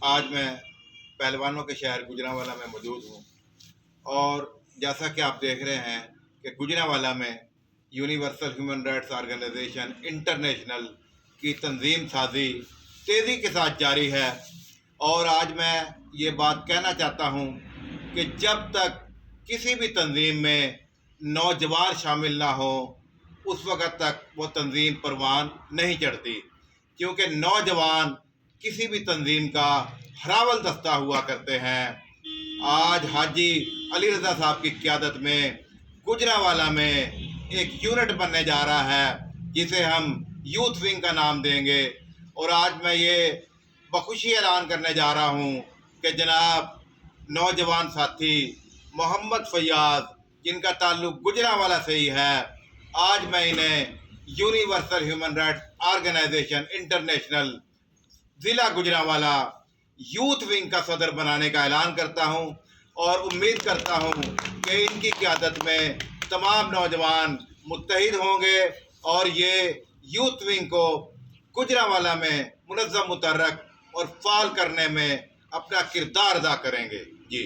आज मैं पहलवानों के शहर गुजरांवाला में मौजूद हूँ और जैसा कि आप देख रहे हैं कि गुजरांवाला में Universal Human Rights Organization International की तंजीम साजी तेज़ी के साथ जारी है। और आज मैं ये बात कहना चाहता हूँ कि जब तक किसी भी तंजीम में नौजवान शामिल ना हो उस वक़्त तक वो तंजीम परवान नहीं चढ़ती, क्योंकि नौजवान किसी भी तंजीम का हरावल दस्ता हुआ करते हैं। आज हाजी अली रज़ा साहब की क़यादत में गुजरांवाला में एक यूनिट बनने जा रहा है जिसे हम यूथ विंग का नाम देंगे। और आज मैं ये बखुशी ऐलान करने जा रहा हूँ कि जनाब नौजवान साथी मोहम्मद फैयाज़, जिनका ताल्लुक़ गुजरांवाला से ही है, आज मैं इन्हें Universal Human Rights Organization International ज़िला गुजरांवाला यूथ विंग का सदर बनाने का ऐलान करता हूं और उम्मीद करता हूं कि इनकी क़यादत में तमाम नौजवान मुत्तहिद होंगे और ये यूथ विंग को गुजरांवाला में मुनज़्ज़म, मुतहर्रिक और फ़ाल करने में अपना किरदार अदा करेंगे। जी।